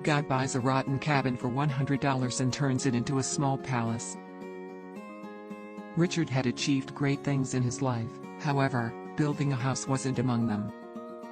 Guy buys a rotten cabin for $100 and turns it into a small palace. Richard had achieved great things in his life, however, building a house wasn't among them.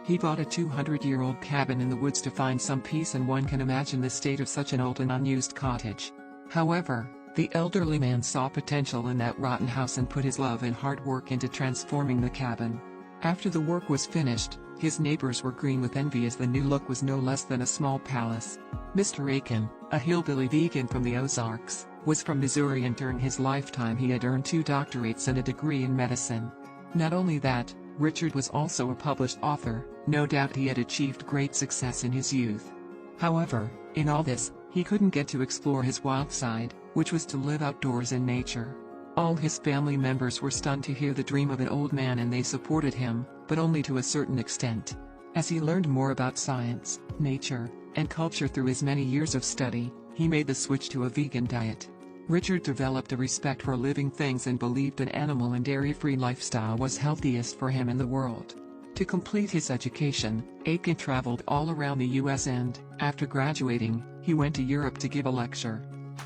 He bought a 200-year-old cabin in the woods to find some peace, and one can imagine the state of such an old and unused cottage. However, the elderly man saw potential in that rotten house and put his love and hard work into transforming the cabin. After the work was finished, his neighbors were green with envy as the new look was no less than a small palace. Mr. Aiken, a hillbilly vegan from the Ozarks, was from Missouri, and during his lifetime he had earned 2 doctorates and a degree in medicine. Not only that, Richard was also a published author. No doubt he had achieved great success in his youth. However, in all this, he couldn't get to explore his wild side, which was to live outdoors in nature. All his family members were stunned to hear the dream of an old man, and they supported him, but only to a certain extent. As he learned more about science, nature, and culture through his many years of study, he made the switch to a vegan diet. Richard developed a respect for living things and believed an animal and dairy-free lifestyle was healthiest for him in the world. To complete his education, Aiken traveled all around the US, and, after graduating, he went to Europe to give a lecture.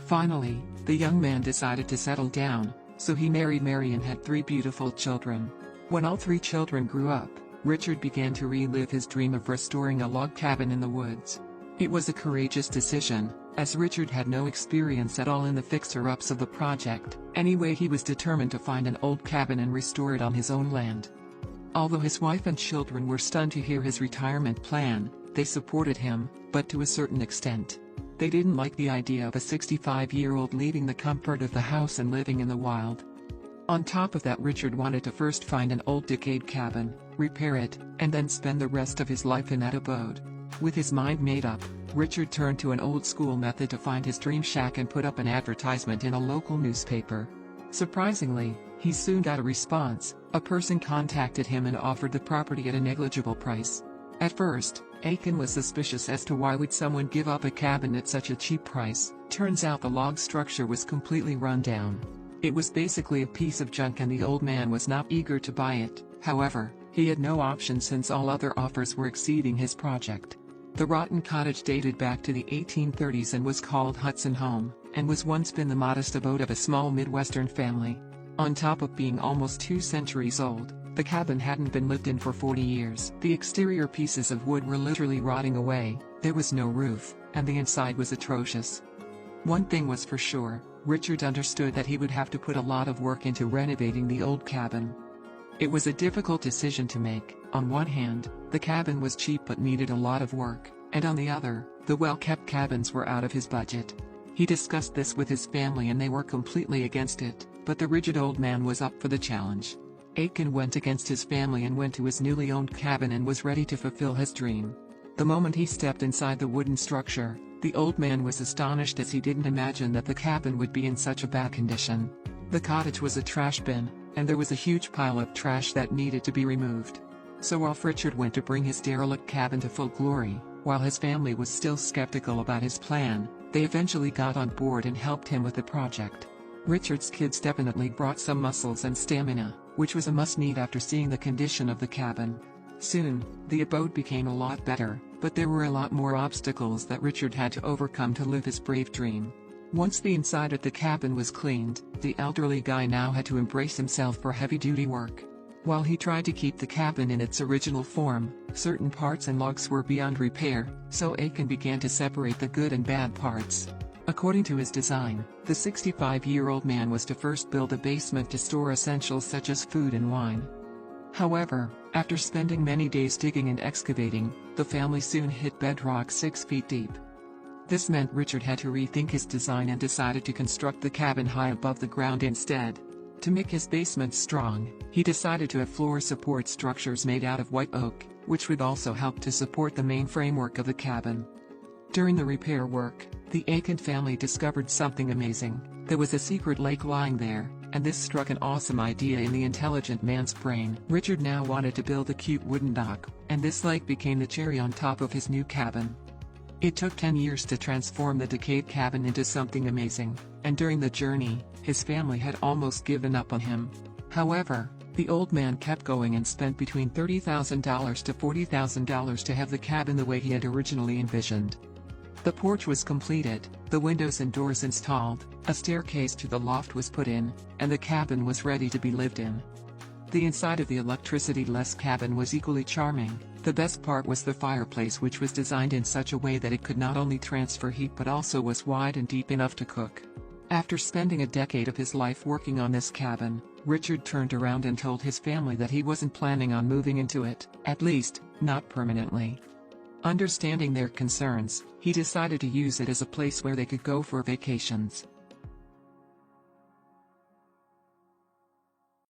Finally, the young man decided to settle down, so he married Mary and had 3 beautiful children. When all 3 children grew up, Richard began to relive his dream of restoring a log cabin in the woods. It was a courageous decision, as Richard had no experience at all in the fixer-ups of the project. Anyway, he was determined to find an old cabin and restore it on his own land. Although his wife and children were stunned to hear his retirement plan, they supported him, but to a certain extent. They didn't like the idea of a 65-year-old leaving the comfort of the house and living in the wild. On top of that, Richard wanted to first find an old decayed cabin, repair it, and then spend the rest of his life in that abode. With his mind made up, Richard turned to an old-school method to find his dream shack and put up an advertisement in a local newspaper. Surprisingly, he soon got a response. A person contacted him and offered the property at a negligible price. At first, Aiken was suspicious as to why would someone give up a cabin at such a cheap price. Turns out the log structure was completely run down. It was basically a piece of junk, and the old man was not eager to buy it. However, he had no option since all other offers were exceeding his project. The rotten cottage dated back to the 1830s and was called Hudson Home, and was once been the modest abode of a small Midwestern family. On top of being almost 2 centuries old, the cabin hadn't been lived in for 40 years. The exterior pieces of wood were literally rotting away, there was no roof, and the inside was atrocious. One thing was for sure, Richard understood that he would have to put a lot of work into renovating the old cabin. It was a difficult decision to make. On one hand, the cabin was cheap but needed a lot of work, and on the other, the well-kept cabins were out of his budget. He discussed this with his family and they were completely against it, but the rigid old man was up for the challenge. Aiken went against his family and went to his newly owned cabin and was ready to fulfill his dream. The moment he stepped inside the wooden structure, the old man was astonished as he didn't imagine that the cabin would be in such a bad condition. The cottage was a trash bin, and there was a huge pile of trash that needed to be removed. So off Richard went to bring his derelict cabin to full glory. While his family was still skeptical about his plan, they eventually got on board and helped him with the project. Richard's kids definitely brought some muscles and stamina, which was a must-need after seeing the condition of the cabin. Soon, the abode became a lot better, but there were a lot more obstacles that Richard had to overcome to live his brave dream. Once the inside of the cabin was cleaned, the elderly guy now had to embrace himself for heavy-duty work. While he tried to keep the cabin in its original form, certain parts and logs were beyond repair, so Aiken began to separate the good and bad parts. According to his design, the 65-year-old man was to first build a basement to store essentials such as food and wine. However, after spending many days digging and excavating, the family soon hit bedrock 6 feet deep. This meant Richard had to rethink his design and decided to construct the cabin high above the ground instead. To make his basement strong, he decided to have floor support structures made out of white oak, which would also help to support the main framework of the cabin. During the repair work, the Aiken family discovered something amazing. There was a secret lake lying there, and this struck an awesome idea in the intelligent man's brain. Richard now wanted to build a cute wooden dock, and this lake became the cherry on top of his new cabin. It took 10 years to transform the decayed cabin into something amazing, and during the journey, his family had almost given up on him. However, the old man kept going and spent between $30,000 to $40,000 to have the cabin the way he had originally envisioned. The porch was completed, the windows and doors installed, a staircase to the loft was put in, and the cabin was ready to be lived in. The inside of the electricity-less cabin was equally charming. The best part was the fireplace, which was designed in such a way that it could not only transfer heat but also was wide and deep enough to cook. After spending a decade of his life working on this cabin, Richard turned around and told his family that he wasn't planning on moving into it, at least, not permanently. Understanding their concerns, he decided to use it as a place where they could go for vacations.